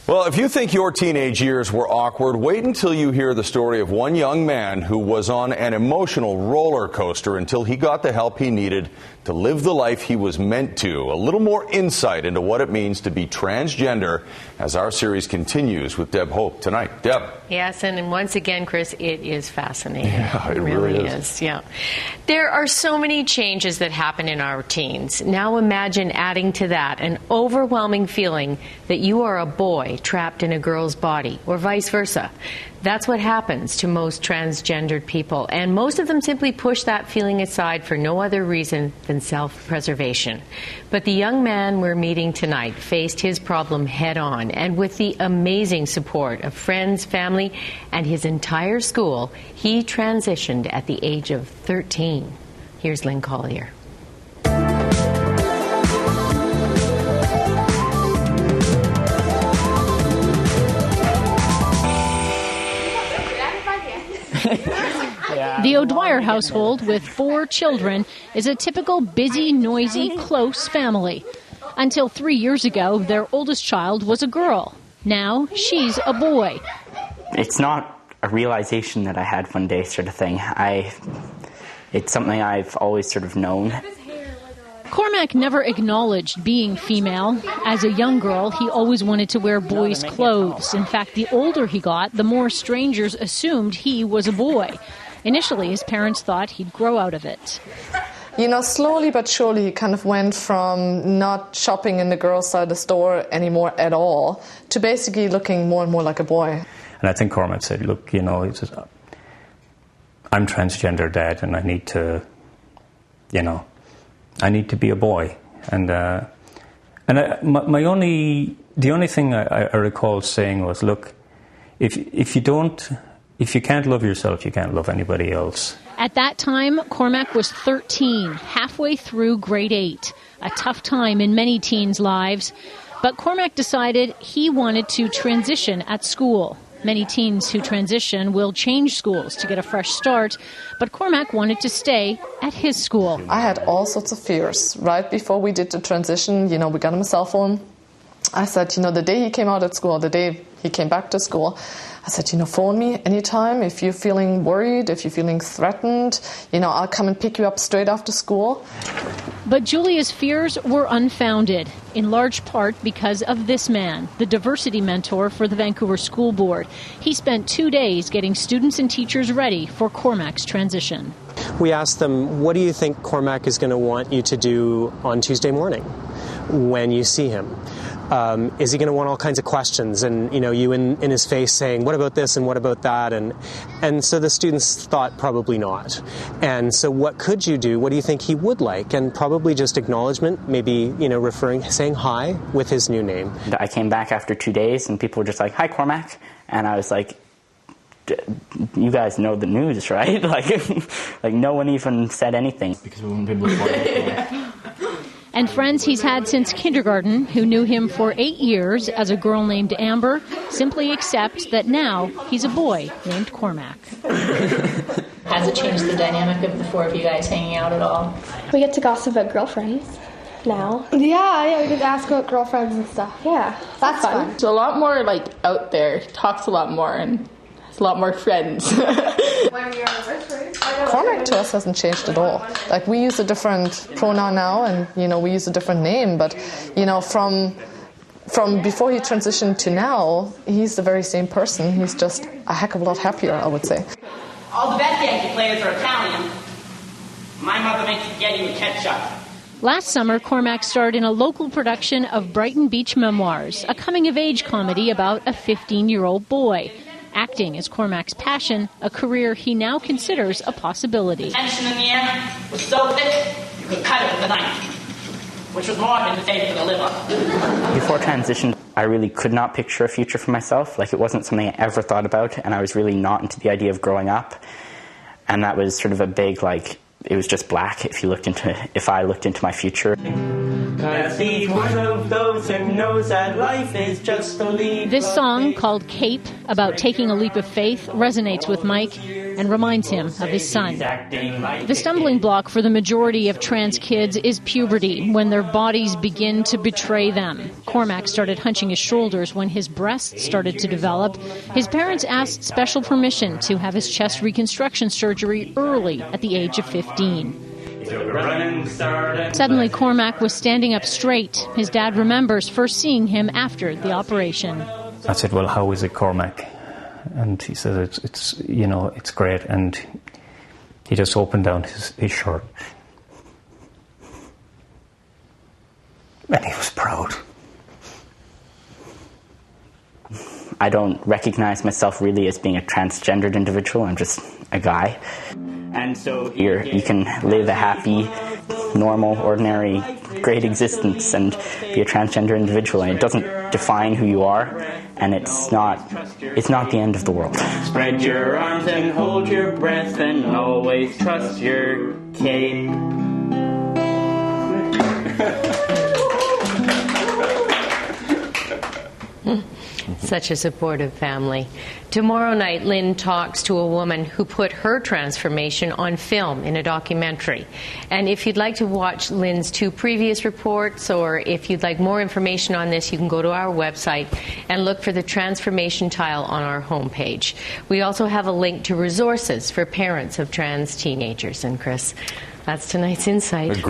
Well, if you think your teenage years were awkward, wait until you hear the story of one young man who was on an emotional roller coaster until he got the help he needed to live the life he was meant to. A little more insight into what it means to be transgender as our series continues with Deb Hope tonight. Deb. Yes, and once again, Chris, it is fascinating. Yeah, it really is. Yeah. There are so many changes that happen in our teens. Now imagine adding to that an overwhelming feeling that you are a boy trapped in a girl's body, or vice versa. That's what happens to most transgendered people, and most of them simply push that feeling aside for no other reason than self-preservation. But the young man we're meeting tonight faced his problem head-on, and with the amazing support of friends, family, and his entire school, he transitioned at the age of 13. Here's Lynn Colliar. The O'Dwyer household, with 4 children, is a typical busy, noisy, close family. Until 3 years ago, their oldest child was a girl. Now, she's a boy. It's not a realization that I had one day sort of thing. It's something I've always sort of known. Cormac never acknowledged being female. As a young girl, he always wanted to wear boys' clothes. In fact, the older he got, the more strangers assumed he was a boy. Initially, his parents thought he'd grow out of it. You know, slowly but surely, he kind of went from not shopping in the girls' side of the store anymore at all to basically looking more and more like a boy. And I think Cormac said, look, you know, I'm transgender, Dad, and I need to, you know, I need to be a boy. And the only thing I recall saying was, look, if you can't love yourself, you can't love anybody else. At that time, Cormac was 13, halfway through grade 8, a tough time in many teens' lives. But Cormac decided he wanted to transition at school. Many teens who transition will change schools to get a fresh start, but Cormac wanted to stay at his school. I had all sorts of fears. Right before we did the transition, you know, we got him a cell phone. I said, you know, the day he came out of school, the day he came back to school, I said, you know, phone me anytime if you're feeling worried, if you're feeling threatened. You know, I'll come and pick you up straight after school. But Julia's fears were unfounded, in large part because of this man, the diversity mentor for the Vancouver School Board. He spent 2 days getting students and teachers ready for Cormac's transition. We asked them, what do you think Cormac is going to want you to do on Tuesday morning when you see him? Is he going to want all kinds of questions and, you know, you in his face saying, what about this and what about that? And so the students thought probably not. And so what could you do? What do you think he would like? And probably just acknowledgement, maybe, you know, saying hi with his new name. I came back after 2 days and people were just like, hi, Cormac. And I was like, you guys know the news, right? Like no one even said anything. Because we wouldn't be able to And friends he's had since kindergarten, who knew him for 8 years as a girl named Amber, simply accept that now he's a boy named Cormac. Has it changed the dynamic of the 4 of you guys hanging out at all? We get to gossip about girlfriends now. Yeah, we get to ask about girlfriends and stuff. Yeah, that's fun. It's a lot more, like, out there, talks a lot more, and has a lot more friends. Cormac to us hasn't changed at all. Like, we use a different pronoun now, and, you know, we use a different name, but, you know, from before he transitioned to now, he's the very same person. He's just a heck of a lot happier, I would say. All the best Yankee players are Italian. My mother makes spaghetti with ketchup. Last summer, Cormac starred in a local production of Brighton Beach Memoirs, a coming-of-age comedy about a 15-year-old boy. Acting is Cormac's passion, a career he now considers a possibility. Tension in the air was so thick, you could cut it with a knife, which was more than safe for the liver. Before transition, I really could not picture a future for myself. Like, it wasn't something I ever thought about, and I was really not into the idea of growing up. And that was sort of a big, like, it was just black if I looked into my future. One of those who knows that life is just a leap. This song, called Cape, about taking a leap of faith, resonates with Mike. and reminds him of his son. The stumbling block for the majority of trans kids is puberty, when their bodies begin to betray them. Cormac started hunching his shoulders when his breasts started to develop. His parents asked special permission to have his chest reconstruction surgery early at the age of 15. Suddenly, Cormac was standing up straight. His dad remembers first seeing him after the operation. I said, well, how is it, Cormac? And he said, it's great. And he just opened down his shirt. And he was proud. I don't recognize myself really as being a transgendered individual. I'm just a guy. And so you can live a happy, normal, ordinary, great existence and be a transgender individual, and it doesn't define who you are, and it's not the end of the world. Spread your arms and hold your breath and always trust your cape. Such a supportive family. Tomorrow night, Lynn talks to a woman who put her transformation on film in a documentary. And if you'd like to watch Lynn's 2 previous reports, or if you'd like more information on this, you can go to our website and look for the transformation tile on our homepage. We also have a link to resources for parents of trans teenagers. And Chris, that's tonight's Insight.